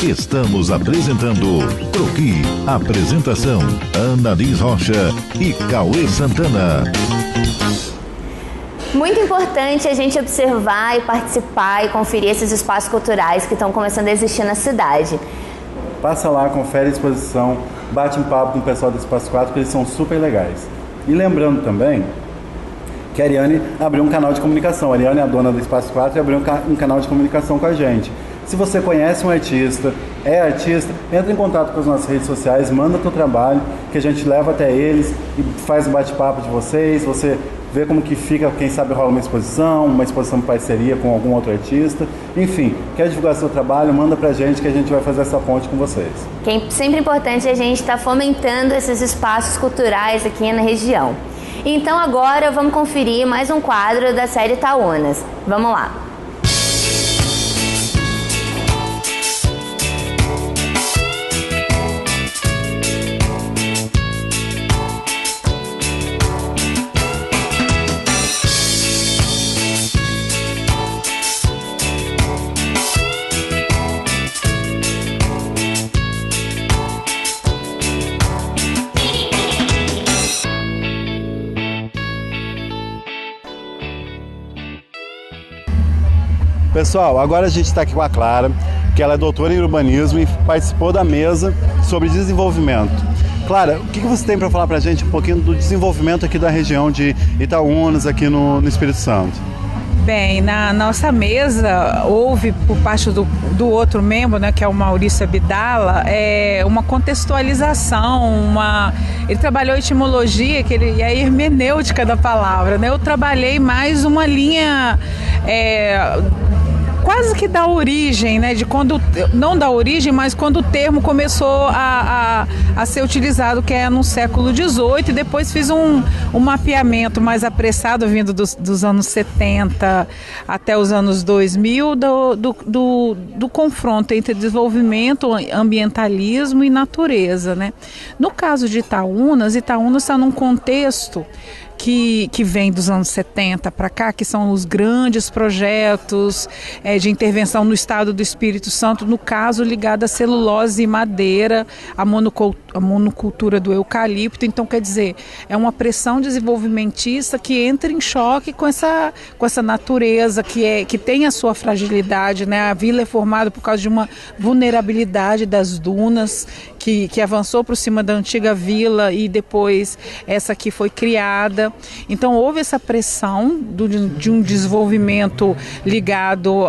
Estamos apresentando Croqui. Apresentação: Ana Liz Rocha e Cauê Santana. Muito importante a gente observar e participar e conferir esses espaços culturais que estão começando a existir na cidade. Passa lá, confere a exposição, bate um papo com o pessoal do Espaço 4, porque eles são super legais. E lembrando também que a Ariane abriu um canal de comunicação. A Ariane é a dona do Espaço 4 e abriu um canal de comunicação com a gente. Se você conhece um artista, é artista, entra em contato com as nossas redes sociais, manda teu trabalho, que a gente leva até eles e faz um bate-papo de vocês, você vê como que fica, quem sabe rola uma exposição em parceria com algum outro artista. Enfim, quer divulgar seu trabalho, manda pra gente que a gente vai fazer essa ponte com vocês. Que é sempre importante a gente estar fomentando esses espaços culturais aqui na região. Então agora vamos conferir mais um quadro da série Itaúnas. Vamos lá! Pessoal, agora a gente está aqui com a Clara, que ela é doutora em urbanismo e participou da mesa sobre desenvolvimento. Clara, o que você tem para falar para a gente um pouquinho do desenvolvimento aqui da região de Itaúnas, aqui no Espírito Santo? Bem, na nossa mesa houve, por parte do outro membro, né, que é o Maurício Abdala, uma contextualização, ele trabalhou etimologia e a hermenêutica da palavra, né? Eu trabalhei mais uma linha quase que da origem, né? Não da origem, mas quando o termo começou a ser utilizado, que é no século XVIII, e depois fiz um mapeamento mais apressado, vindo dos anos 70 até os anos 2000, do confronto entre desenvolvimento, ambientalismo e natureza, né? No caso de Itaúnas está num contexto que vem dos anos 70 para cá, que são os grandes projetos de intervenção no estado do Espírito Santo, no caso ligado à celulose e madeira, a monocultura do eucalipto. Então, quer dizer, é uma pressão desenvolvimentista que entra em choque com essa natureza que tem a sua fragilidade, né? A vila é formada por causa de uma vulnerabilidade das dunas que avançou por cima da antiga vila e depois essa que foi criada. Então houve essa pressão de um desenvolvimento ligado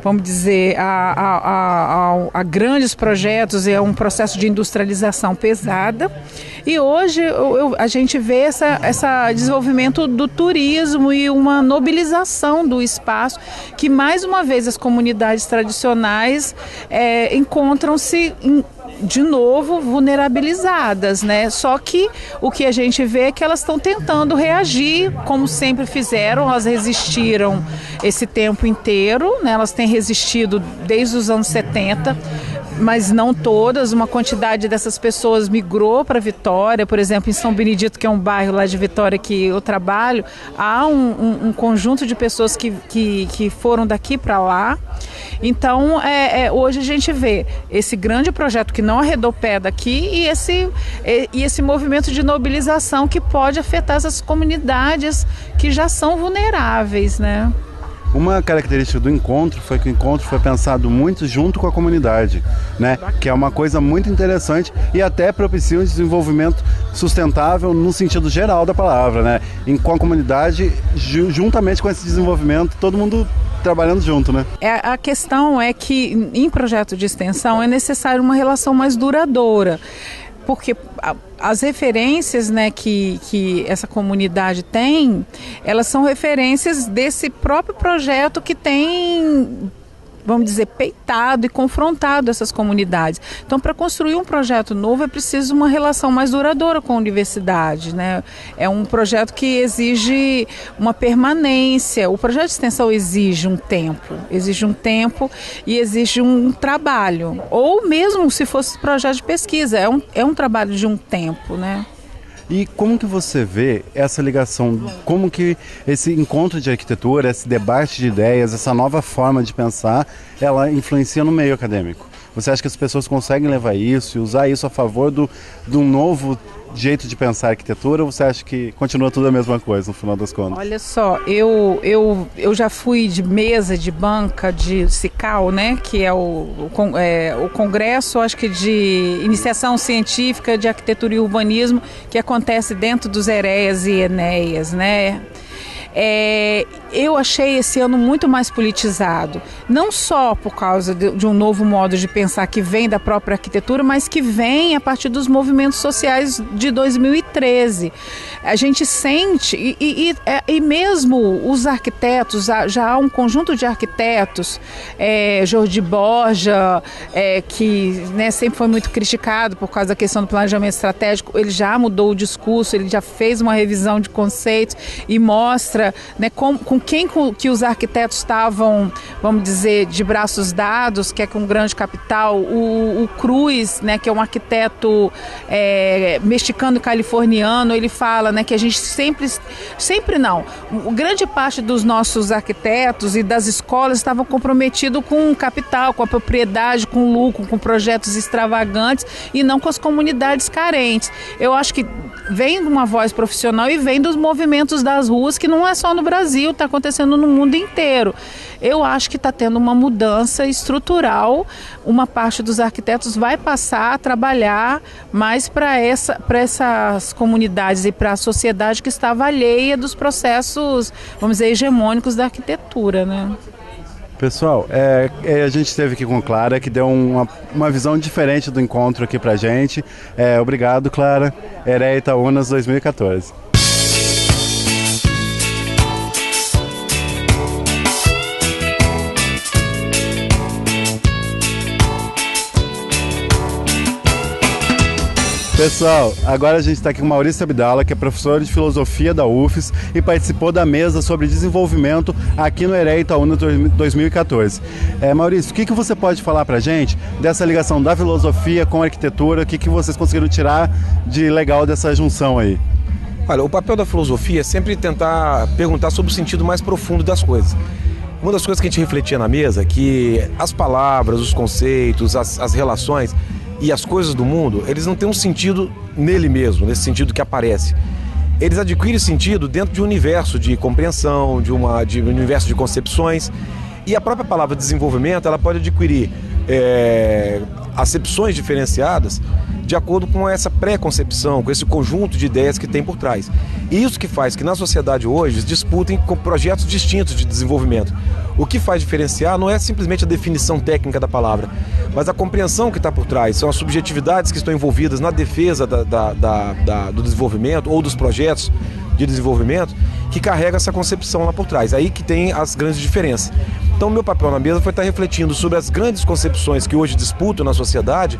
vamos dizer, a grandes projetos e a um processo de industrialização pesada. E hoje a gente vê esse desenvolvimento do turismo e uma nobilização do espaço, que mais uma vez as comunidades tradicionais encontram-se de novo vulnerabilizadas, né? Só que o que a gente vê é que elas estão tentando reagir, como sempre fizeram. Elas resistiram esse tempo inteiro, né? Elas têm resistido desde os anos 70, mas não todas. Uma quantidade dessas pessoas migrou para Vitória, por exemplo, em São Benedito, que é um bairro lá de Vitória que eu trabalho, há um conjunto de pessoas que foram daqui para lá. Então, hoje a gente vê esse grande projeto que não arredou pé daqui e esse movimento de mobilização que pode afetar essas comunidades que já são vulneráveis, né? Uma característica do encontro foi que o encontro foi pensado muito junto com a comunidade, né? Que é uma coisa muito interessante e até propicia um desenvolvimento sustentável no sentido geral da palavra, né? Com a comunidade, juntamente com esse desenvolvimento, todo mundo trabalhando junto, né? A questão é que em projeto de extensão é necessário uma relação mais duradoura, porque as referências, né, que essa comunidade tem, elas são referências desse próprio projeto que tem, vamos dizer, peitado e confrontado essas comunidades. Então, para construir um projeto novo é preciso uma relação mais duradoura com a universidade, né? É um projeto que exige uma permanência. O projeto de extensão exige um tempo e exige um trabalho. Ou mesmo se fosse projeto de pesquisa, é um trabalho de um tempo, né? E como que você vê essa ligação, como que esse encontro de arquitetura, esse debate de ideias, essa nova forma de pensar, ela influencia no meio acadêmico? Você acha que as pessoas conseguem levar isso e usar isso a favor de um novo jeito de pensar a arquitetura, ou você acha que continua tudo a mesma coisa no final das contas? Olha só, eu já fui de mesa, de banca, de CICAL, né, que é o congresso, acho que de iniciação científica de arquitetura e urbanismo, que acontece dentro dos EREAs e ENEAs, né? Eu achei esse ano muito mais politizado, não só por causa de um novo modo de pensar que vem da própria arquitetura, mas que vem a partir dos movimentos sociais de 2013. A gente sente, e mesmo os arquitetos, já há um conjunto de arquitetos, Jordi Borja, que, né, sempre foi muito criticado por causa da questão do planejamento estratégico, ele já mudou o discurso, ele já fez uma revisão de conceitos e mostra, né, com quem que os arquitetos estavam, vamos dizer, de braços dados, que é com grande capital. O Cruz, né, que é um arquiteto mexicano e californiano, ele fala, né, que a gente sempre não, grande parte dos nossos arquitetos e das escolas estavam comprometidos com o capital, com a propriedade, com o lucro, com projetos extravagantes e não com as comunidades carentes. Eu acho que vem de uma voz profissional e vem dos movimentos das ruas, que não é só no Brasil, está acontecendo no mundo inteiro. Eu acho que está tendo uma mudança estrutural, uma parte dos arquitetos vai passar a trabalhar mais para essas comunidades e para a sociedade que estava alheia dos processos, vamos dizer, hegemônicos da arquitetura, né? Pessoal, a gente esteve aqui com Clara, que deu uma visão diferente do encontro aqui pra gente. Obrigado, Clara. EREA Itaúnas 2014. Pessoal, agora a gente está aqui com Maurício Abdala, que é professor de filosofia da UFES e participou da mesa sobre desenvolvimento aqui no EREA Itaúna 2014. Maurício, o que você pode falar para a gente dessa ligação da filosofia com a arquitetura? O que vocês conseguiram tirar de legal dessa junção aí? Olha, o papel da filosofia é sempre tentar perguntar sobre o sentido mais profundo das coisas. Uma das coisas que a gente refletia na mesa é que as palavras, os conceitos, as relações e as coisas do mundo, eles não têm um sentido nele mesmo, nesse sentido que aparece. Eles adquirem sentido dentro de um universo de compreensão, de um universo de concepções. E a própria palavra desenvolvimento, ela pode adquirir acepções diferenciadas de acordo com essa pré-concepção, com esse conjunto de ideias que tem por trás. E isso que faz que na sociedade hoje disputem com projetos distintos de desenvolvimento. O que faz diferenciar não é simplesmente a definição técnica da palavra, mas a compreensão que está por trás, são as subjetividades que estão envolvidas na defesa do desenvolvimento ou dos projetos de desenvolvimento que carrega essa concepção lá por trás. Aí que tem as grandes diferenças. Então, o meu papel na mesa foi estar refletindo sobre as grandes concepções que hoje disputam na sociedade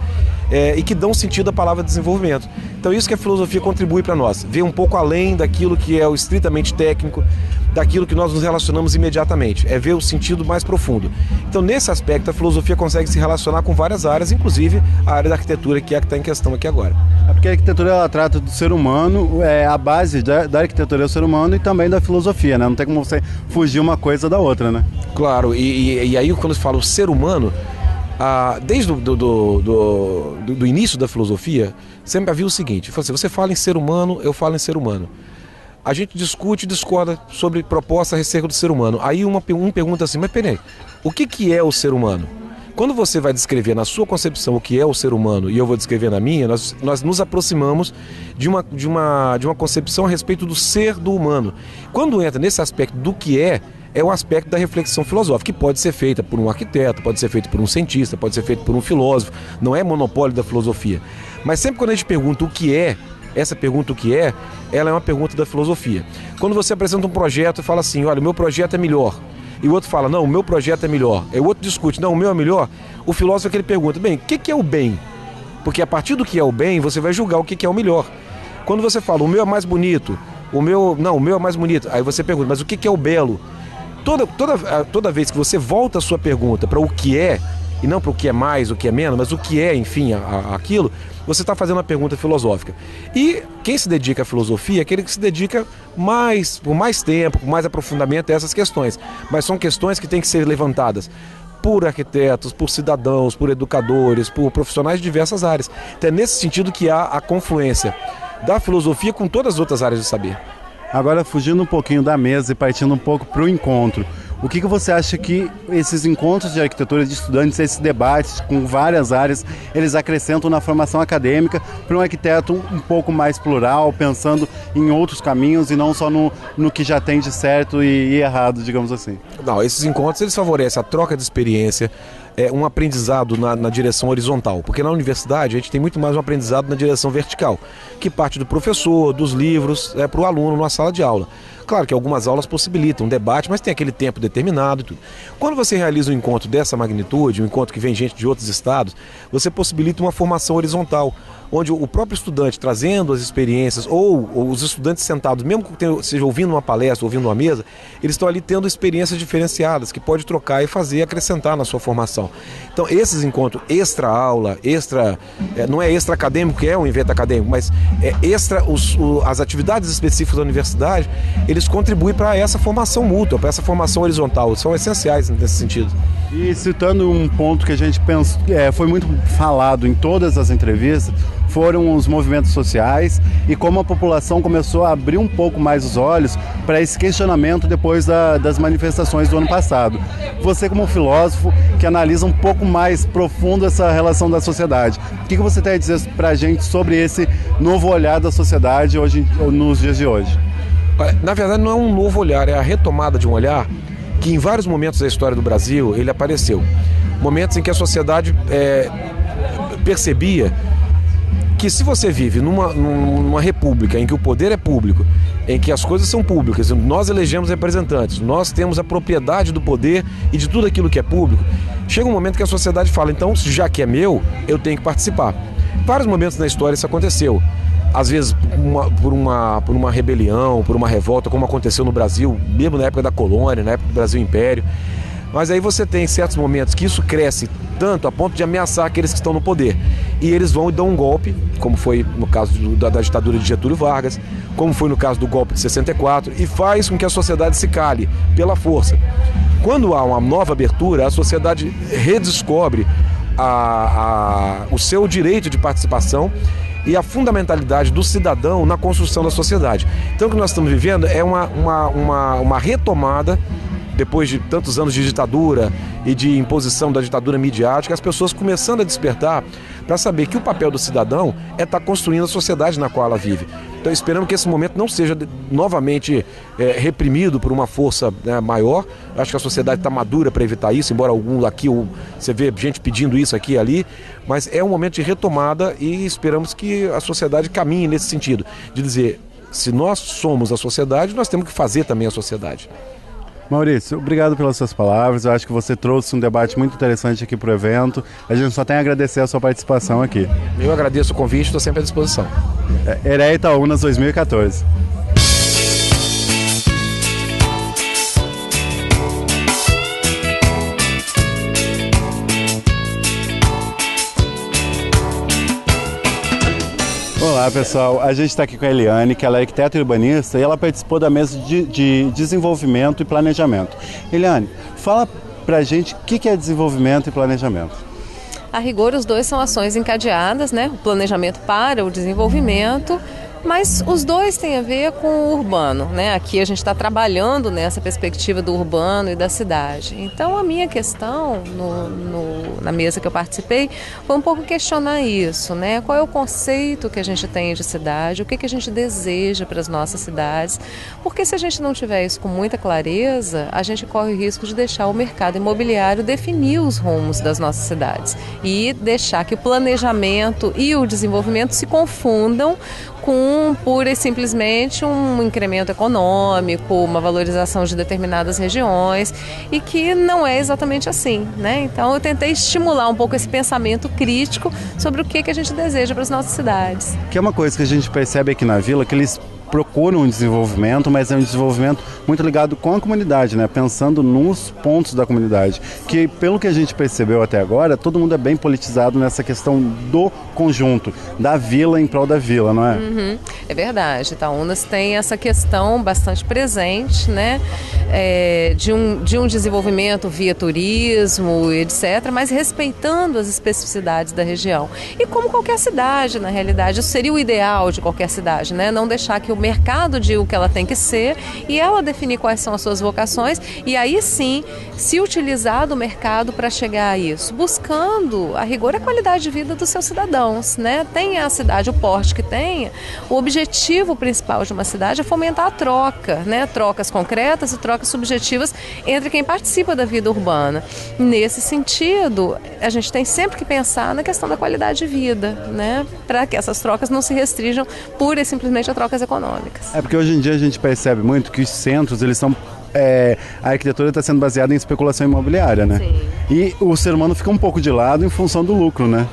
e que dão sentido à palavra desenvolvimento. Então, isso que a filosofia contribui para nós, ver um pouco além daquilo que é o estritamente técnico, daquilo que nós nos relacionamos imediatamente, é ver o sentido mais profundo. Então, nesse aspecto, a filosofia consegue se relacionar com várias áreas, inclusive a área da arquitetura, que é a que está em questão aqui agora. Porque a arquitetura, ela trata do ser humano, a base da arquitetura é o ser humano e também da filosofia, né? Não tem como você fugir uma coisa da outra, né? Claro, e aí quando se fala o ser humano, desde do início da filosofia, sempre havia o seguinte: você fala em ser humano, eu falo em ser humano. A gente discute e discorda sobre propostas acerca do ser humano. Aí um pergunta assim, mas peraí, o que é o ser humano? Quando você vai descrever na sua concepção o que é o ser humano e eu vou descrever na minha, nós nos aproximamos de uma concepção a respeito do ser do humano. Quando entra nesse aspecto do que é um aspecto da reflexão filosófica, que pode ser feita por um arquiteto, pode ser feito por um cientista, pode ser feito por um filósofo, não é monopólio da filosofia. Mas sempre quando a gente pergunta o que é, essa pergunta o que é, ela é uma pergunta da filosofia. Quando você apresenta um projeto e fala assim, olha, o meu projeto é melhor, e o outro fala, não, o meu projeto é melhor, e o outro discute, não, o meu é melhor, o filósofo é que ele pergunta, bem, o que é o bem? Porque a partir do que é o bem, você vai julgar o que é o melhor. Quando você fala, o meu é mais bonito, o meu é mais bonito, aí você pergunta, mas o que é o belo? Toda vez que você volta a sua pergunta para o que é, e não para o que é mais, o que é menos, mas o que é, enfim, aquilo, você está fazendo uma pergunta filosófica. E quem se dedica à filosofia é aquele que se dedica por mais tempo, com mais aprofundamento a essas questões. Mas são questões que têm que ser levantadas por arquitetos, por cidadãos, por educadores, por profissionais de diversas áreas. Então é nesse sentido que há a confluência da filosofia com todas as outras áreas de saber. Agora, fugindo um pouquinho da mesa e partindo um pouco para o encontro, o que você acha que esses encontros de arquitetura de estudantes, esses debates com várias áreas, eles acrescentam na formação acadêmica para um arquiteto um pouco mais plural, pensando em outros caminhos e não só no que já tem de certo e errado, digamos assim? Não, esses encontros eles favorecem a troca de experiência, um aprendizado na direção horizontal, porque na universidade a gente tem muito mais um aprendizado na direção vertical, que parte do professor, dos livros, para o aluno numa sala de aula. Claro que algumas aulas possibilitam um debate, mas tem aquele tempo determinado e tudo. Quando você realiza um encontro dessa magnitude, um encontro que vem gente de outros estados, você possibilita uma formação horizontal, onde o próprio estudante trazendo as experiências, ou os estudantes sentados, mesmo que seja ouvindo uma palestra, ouvindo uma mesa, eles estão ali tendo experiências diferenciadas, que pode trocar e fazer, acrescentar na sua formação. Então esses encontros extra-aula, não é extra-acadêmico, que é um evento acadêmico, mas as atividades específicas da universidade, eles contribuem para essa formação mútua, para essa formação horizontal, são essenciais nesse sentido. E citando um ponto que a gente foi muito falado em todas as entrevistas, foram os movimentos sociais e como a população começou a abrir um pouco mais os olhos para esse questionamento depois das manifestações do ano passado. Você, como filósofo que analisa um pouco mais profundo essa relação da sociedade, o que você tem a dizer para a gente sobre esse novo olhar da sociedade hoje, nos dias de hoje? Na verdade não é um novo olhar, é a retomada de um olhar que em vários momentos da história do Brasil ele apareceu. Momentos em que a sociedade percebia que se você vive numa república em que o poder é público, em que as coisas são públicas, nós elegemos representantes, nós temos a propriedade do poder e de tudo aquilo que é público, chega um momento que a sociedade fala, então, já que é meu, eu tenho que participar. Em vários momentos na história isso aconteceu. Às vezes por uma rebelião, por uma revolta, como aconteceu no Brasil, mesmo na época da colônia, na época do Brasil Império. Mas aí você tem certos momentos que isso cresce tanto a ponto de ameaçar aqueles que estão no poder. E eles vão e dão um golpe, como foi no caso da ditadura de Getúlio Vargas, como foi no caso do golpe de 64, e faz com que a sociedade se cale pela força. Quando há uma nova abertura, a sociedade redescobre o seu direito de participação e a fundamentalidade do cidadão na construção da sociedade. Então o que nós estamos vivendo é uma retomada, depois de tantos anos de ditadura e de imposição da ditadura midiática, as pessoas começando a despertar para saber que o papel do cidadão é estar construindo a sociedade na qual ela vive. Então esperamos que esse momento não seja novamente reprimido por uma força maior. Acho que a sociedade está madura para evitar isso, embora algum aqui, você vê gente pedindo isso aqui e ali, mas é um momento de retomada e esperamos que a sociedade caminhe nesse sentido, de dizer, se nós somos a sociedade, nós temos que fazer também a sociedade. Maurício, obrigado pelas suas palavras. Eu acho que você trouxe um debate muito interessante aqui para o evento. A gente só tem a agradecer a sua participação aqui. Eu agradeço o convite, estou sempre à disposição. EREA Itaúnas 2014. Olá pessoal, a gente está aqui com a Eliane, que ela é arquiteta e urbanista e ela participou da mesa de desenvolvimento e planejamento. Eliane, fala pra gente o que é desenvolvimento e planejamento. A rigor, os dois são ações encadeadas, né? O planejamento para o desenvolvimento, mas os dois têm a ver com o urbano, né? Aqui a gente está trabalhando nessa perspectiva do urbano e da cidade. Então a minha questão na mesa que eu participei foi um pouco questionar isso, né? Qual é o conceito que a gente tem de cidade, o que a gente deseja para as nossas cidades, porque se a gente não tiver isso com muita clareza, a gente corre o risco de deixar o mercado imobiliário definir os rumos das nossas cidades e deixar que o planejamento e o desenvolvimento se confundam com pura e simplesmente um incremento econômico, uma valorização de determinadas regiões e que não é exatamente assim, né? Então eu tentei estimular um pouco esse pensamento crítico sobre o que a gente deseja para as nossas cidades. Que é uma coisa que a gente percebe aqui na Vila, que eles procuram um desenvolvimento, mas é um desenvolvimento muito ligado com a comunidade, né? Pensando nos pontos da comunidade. Que, pelo que a gente percebeu até agora, todo mundo é bem politizado nessa questão do conjunto, da vila em prol da vila, não é? É verdade. Itaúnas tem essa questão bastante presente, né? De um desenvolvimento via turismo, etc., mas respeitando as especificidades da região. E como qualquer cidade, na realidade, isso seria o ideal de qualquer cidade, né? Não deixar que o mercado diga o que ela tem que ser e ela definir quais são as suas vocações e aí sim se utilizar do mercado para chegar a isso, buscando a rigor a qualidade de vida dos seus cidadãos, né? Tenha a cidade o porte que tenha, o objetivo principal de uma cidade é fomentar a troca, né? Trocas concretas e trocas subjetivas entre quem participa da vida urbana. Nesse sentido, a gente tem sempre que pensar na questão da qualidade de vida, né? Para que essas trocas não se restringam pura e simplesmente a trocas econômicas. É porque hoje em dia a gente percebe muito que os centros, eles são... a arquitetura está sendo baseada em especulação imobiliária, né? Sim. E o ser humano fica um pouco de lado em função do lucro, né?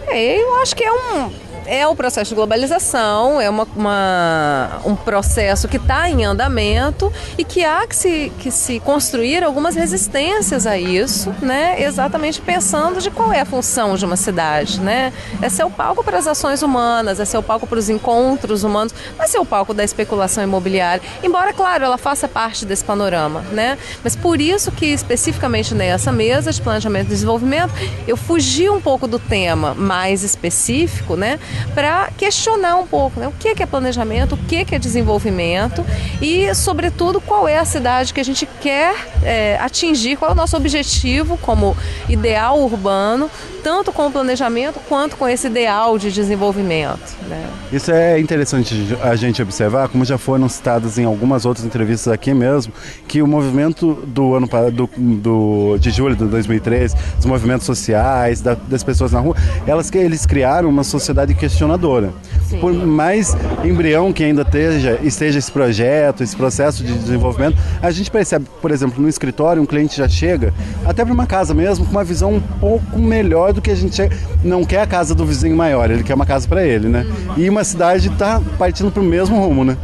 Eu acho que é um processo de globalização, é um processo que está em andamento e que há que se construir algumas resistências a isso, né? Exatamente pensando de qual é a função de uma cidade, né? É ser o palco para as ações humanas, é ser o palco para os encontros humanos, não é ser o palco da especulação imobiliária, embora, claro, ela faça parte desse panorama, né? Mas por isso que especificamente nessa mesa de planejamento e desenvolvimento, eu fugi um pouco do tema mais específico, né? Para questionar um pouco, né? O que é planejamento, o que é desenvolvimento e, sobretudo, qual é a cidade que a gente quer atingir, qual é o nosso objetivo como ideal urbano, tanto com o planejamento quanto com esse ideal de desenvolvimento, né? Isso é interessante a gente observar, como já foram citadas em algumas outras entrevistas aqui mesmo, que o movimento de julho de 2013, os movimentos sociais, das pessoas na rua, eles criaram uma sociedade questionadora. Sim. Por mais embrião que ainda esteja esse projeto, esse processo de desenvolvimento, a gente percebe, por exemplo, no escritório, um cliente já chega, até para uma casa mesmo, com uma visão um pouco melhor do que a gente não quer a casa do vizinho maior, ele quer uma casa para ele, né? E uma cidade está partindo para o mesmo rumo, né?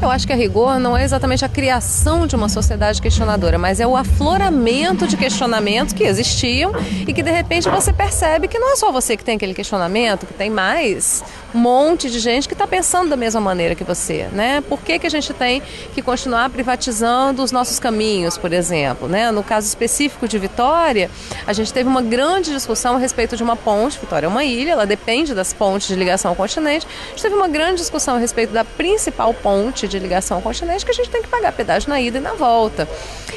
Eu acho que a rigor não é exatamente a criação de uma sociedade questionadora, mas é o afloramento de questionamentos que existiam e que de repente você percebe que não é só você que tem aquele questionamento, que tem mais um monte de gente que está pensando da mesma maneira que você, né? Por que a gente tem que continuar privatizando os nossos caminhos, por exemplo, né? No caso específico de Vitória, a gente teve uma grande discussão a respeito de uma ponte. Vitória é uma ilha, ela depende das pontes de ligação ao continente. A gente teve uma grande discussão a respeito da principal ponte de ligação ao continente, que a gente tem que pagar pedágio na ida e na volta.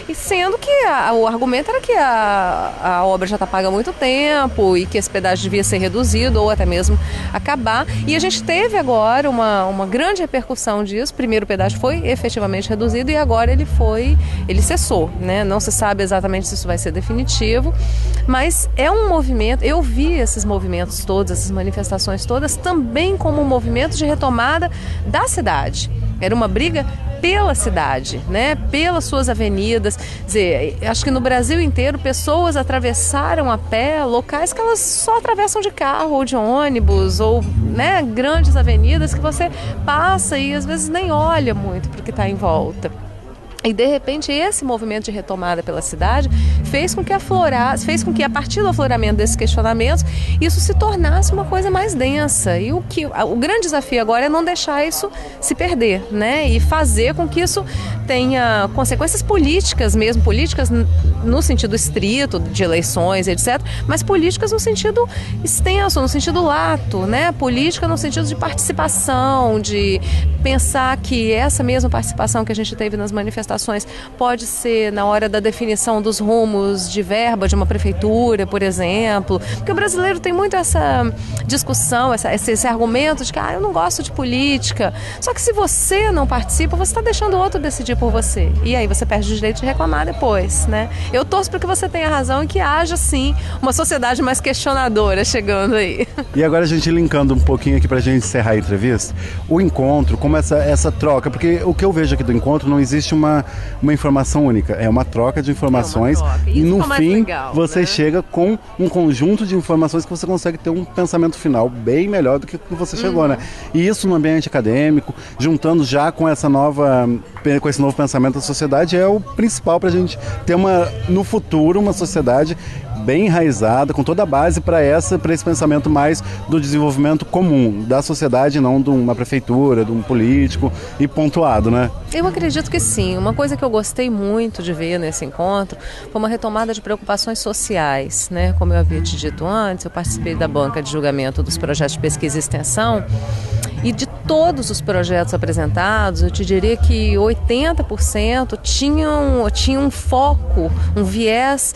E sendo que o argumento era que a obra já está paga há muito tempo e que esse pedágio devia ser reduzido ou até mesmo acabar. E a gente teve agora uma grande repercussão disso. Primeiro o pedágio foi efetivamente reduzido e agora ele cessou, né? Não se sabe exatamente se isso vai ser definitivo, mas é um movimento. Eu vi esses movimentos todos, essas manifestações todas, também como um movimento de retomada da cidade. Era uma briga pela cidade, né? Pelas suas avenidas. Quer dizer, acho que no Brasil inteiro pessoas atravessaram a pé locais que elas só atravessam de carro ou de ônibus ou, né, grandes avenidas que você passa e às vezes nem olha muito para o que está em volta. E, de repente, esse movimento de retomada pela cidade fez com que a partir do afloramento desses questionamentos, isso se tornasse uma coisa mais densa. E o grande desafio agora é não deixar isso se perder, né? E fazer com que isso tenha consequências políticas mesmo, políticas no sentido estrito de eleições, etc., mas políticas no sentido extenso, no sentido lato, né? Política no sentido de participação, de pensar que essa mesma participação que a gente teve nas manifestações pode ser na hora da definição dos rumos de verba de uma prefeitura, por exemplo, porque o brasileiro tem muito essa discussão, esse argumento de que eu não gosto de política, só que se você não participa, você está deixando o outro decidir por você, e aí você perde o direito de reclamar depois, né? Eu torço para que você tenha razão e que haja, sim, uma sociedade mais questionadora chegando aí. E agora a gente linkando um pouquinho aqui para a gente encerrar a entrevista, o encontro, como essa troca, porque o que eu vejo aqui do encontro, não existe uma uma informação única, é uma troca de informações e no fim legal, você né? chega com um conjunto de informações que você consegue ter um pensamento final bem melhor do que você chegou, né? E isso no ambiente acadêmico, juntando já com esse novo pensamento da sociedade, é o principal para a gente ter no futuro uma sociedade bem enraizada, com toda a base para esse pensamento mais do desenvolvimento comum da sociedade, não de uma prefeitura, de um político e pontuado, né? Eu acredito que sim. Uma coisa que eu gostei muito de ver nesse encontro foi uma retomada de preocupações sociais, né? Como eu havia te dito antes, eu participei da banca de julgamento dos projetos de pesquisa e extensão e de todos os projetos apresentados, eu te diria que 80% tinham um foco, um viés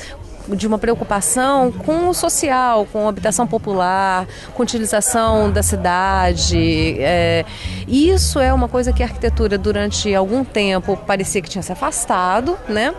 de uma preocupação com o social, com a habitação popular, com a utilização da cidade. Isso é uma coisa que a arquitetura durante algum tempo parecia que tinha se afastado, né?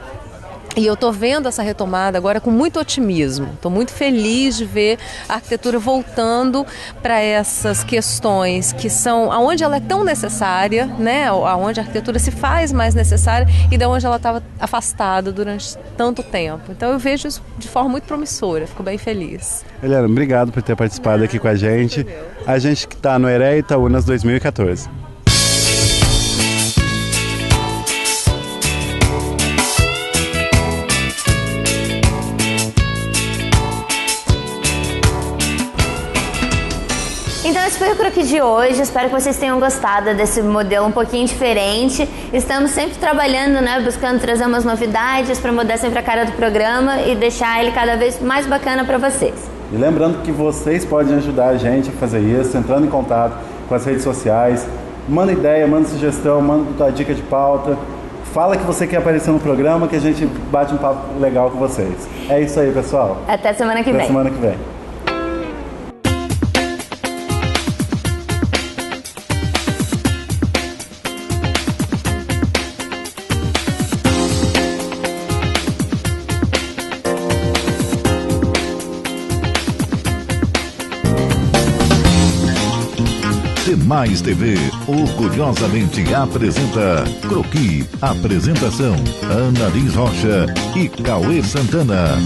E eu estou vendo essa retomada agora com muito otimismo. Estou muito feliz de ver a arquitetura voltando para essas questões que são aonde ela é tão necessária, né? Aonde a arquitetura se faz mais necessária e da onde ela estava afastada durante tanto tempo. Então eu vejo isso de forma muito promissora. Fico bem feliz. Eliana, obrigado por ter participado aqui com a gente. A gente que está no ERE Itaúnas 2014. Então esse foi o Croquis de hoje, espero que vocês tenham gostado desse modelo um pouquinho diferente. Estamos sempre trabalhando, né, buscando trazer umas novidades para mudar sempre a cara do programa e deixar ele cada vez mais bacana para vocês. E lembrando que vocês podem ajudar a gente a fazer isso, entrando em contato com as redes sociais. Manda ideia, manda sugestão, manda tua dica de pauta. Fala que você quer aparecer no programa que a gente bate um papo legal com vocês. É isso aí, pessoal. Até semana que vem. Até semana que vem. Mais TV, orgulhosamente apresenta Croquis. Apresentação: Ana Liz Rocha e Cauê Santana.